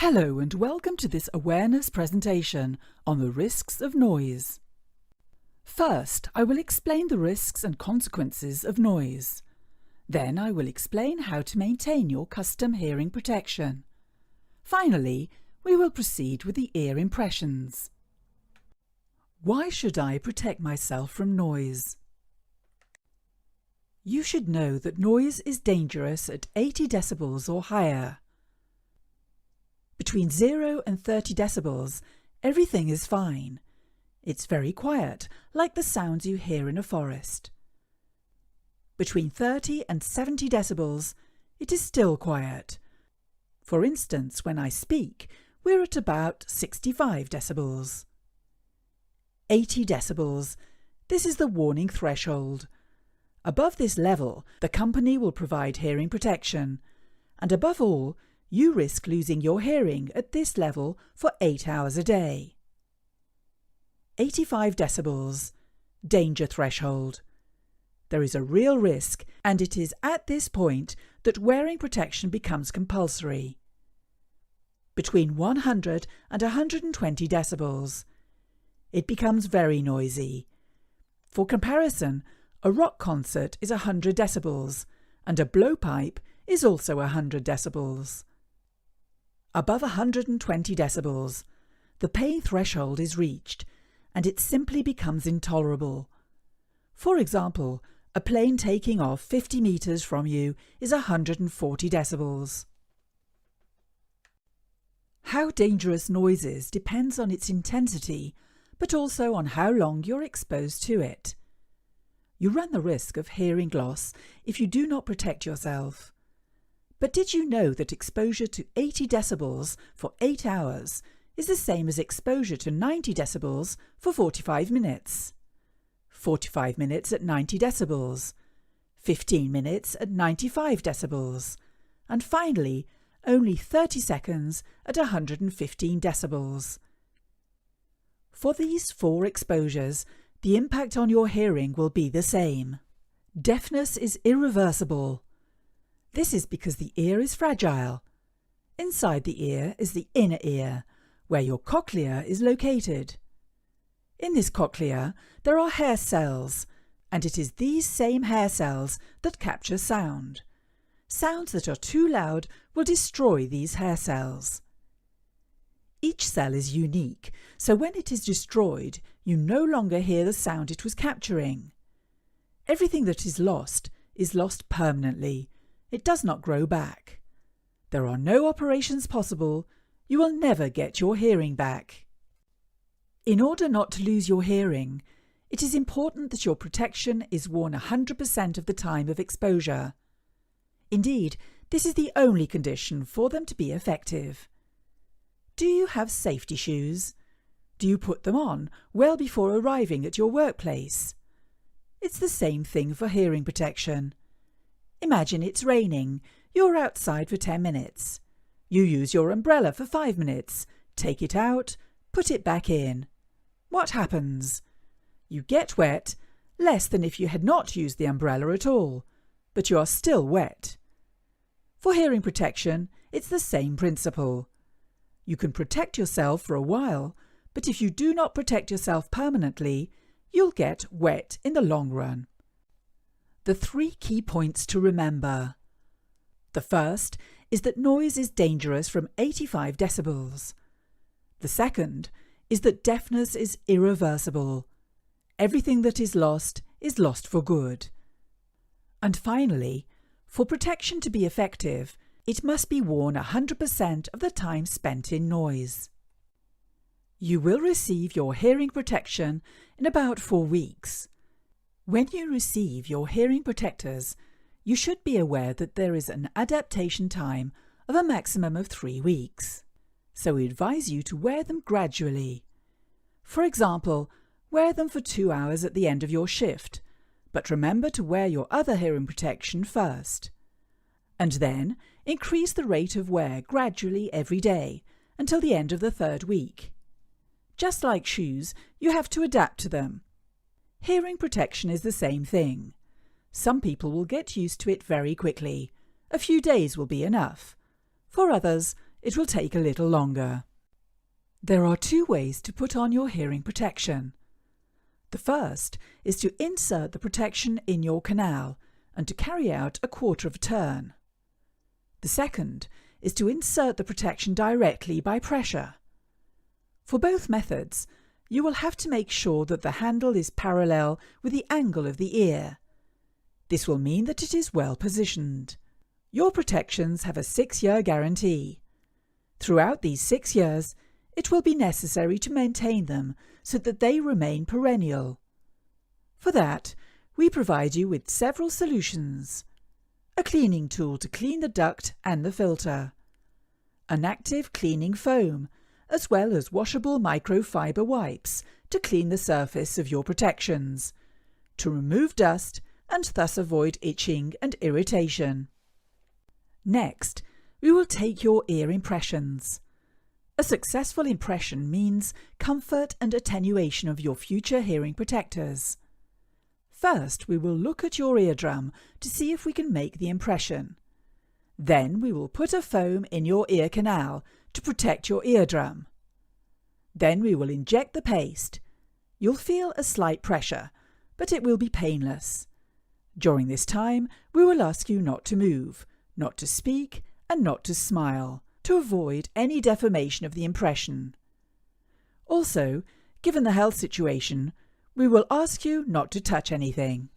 Hello and welcome to this awareness presentation on the risks of noise. First, I will explain the risks and consequences of noise. Then I will explain how to maintain your custom hearing protection. Finally, we will proceed with the ear impressions. Why should I protect myself from noise? You should know that noise is dangerous at 80 decibels or higher. Between 0 and 30 decibels, everything is fine. It's very quiet, like the sounds you hear in a forest. Between 30 and 70 decibels, it is still quiet. For instance, when I speak, we're at about 65 decibels. 80 decibels. This is the warning threshold. Above this level, the company will provide hearing protection, and above all, you risk losing your hearing at this level for 8 hours a day. 85 decibels. Danger threshold. There is a real risk, and it is at this point that wearing protection becomes compulsory. Between 100 and 120 decibels. It becomes very noisy. For comparison, a rock concert is 100 decibels, and a blowpipe is also 100 decibels. Above 120 decibels, the pain threshold is reached, and it simply becomes intolerable. For example, a plane taking off 50 meters from you is 140 decibels. How dangerous noise is depends on its intensity, but also on how long you're exposed to it. You run the risk of hearing loss if you do not protect yourself. But did you know that exposure to 80 decibels for 8 hours is the same as exposure to 90 decibels for 45 minutes? 45 minutes at 90 decibels, 15 minutes at 95 decibels, and finally, only 30 seconds at 115 decibels. For these 4 exposures, the impact on your hearing will be the same. Deafness is irreversible. This is because the ear is fragile. Inside the ear is the inner ear, where your cochlea is located. In this cochlea, there are hair cells, and it is these same hair cells that capture sound. Sounds that are too loud will destroy these hair cells. Each cell is unique, so when it is destroyed, you no longer hear the sound it was capturing. Everything that is lost permanently. It does not grow back. There are no operations possible. You will never get your hearing back. In order not to lose your hearing, it is important that your protection is worn 100% of the time of exposure. Indeed, this is the only condition for them to be effective. Do you have safety shoes? Do you put them on well before arriving at your workplace? It's the same thing for hearing protection. Imagine it's raining. You're outside for 10 minutes. You use your umbrella for 5 minutes, take it out, put it back in. What happens? You get wet, less than if you had not used the umbrella at all, but you are still wet. For hearing protection, it's the same principle. You can protect yourself for a while, but if you do not protect yourself permanently, you'll get wet in the long run. The 3 key points to remember. The first is that noise is dangerous from 85 decibels. The second is that deafness is irreversible. Everything that is lost for good. And finally, for protection to be effective, it must be worn 100% of the time spent in noise. You will receive your hearing protection in about 4 weeks. When you receive your hearing protectors, you should be aware that there is an adaptation time of a maximum of 3 weeks. So we advise you to wear them gradually. For example, wear them for 2 hours at the end of your shift, but remember to wear your other hearing protection first. And then increase the rate of wear gradually every day until the end of the 3rd week. Just like shoes, you have to adapt to them. Hearing protection is the same thing. Some people will get used to it very quickly. A few days will be enough. For others, it will take a little longer. There are 2 ways to put on your hearing protection. The first is to insert the protection in your canal and to carry out a quarter of a turn. The second is to insert the protection directly by pressure. For both methods, you will have to make sure that the handle is parallel with the angle of the ear. This will mean that it is well positioned. Your protections have a 6-year guarantee. Throughout these 6 years, it will be necessary to maintain them so that they remain perennial. For that, we provide you with several solutions: a cleaning tool to clean the duct and the filter, an active cleaning foam, as well as washable microfiber wipes to clean the surface of your protections, to remove dust and thus avoid itching and irritation. Next, we will take your ear impressions. A successful impression means comfort and attenuation of your future hearing protectors. First, we will look at your eardrum to see if we can make the impression. Then we will put a foam in your ear canal to protect your eardrum. Then we will inject the paste. You'll feel a slight pressure, but it will be painless. During this time, we will ask you not to move, not to speak, and not to smile, to avoid any deformation of the impression. Also, given the health situation, we will ask you not to touch anything.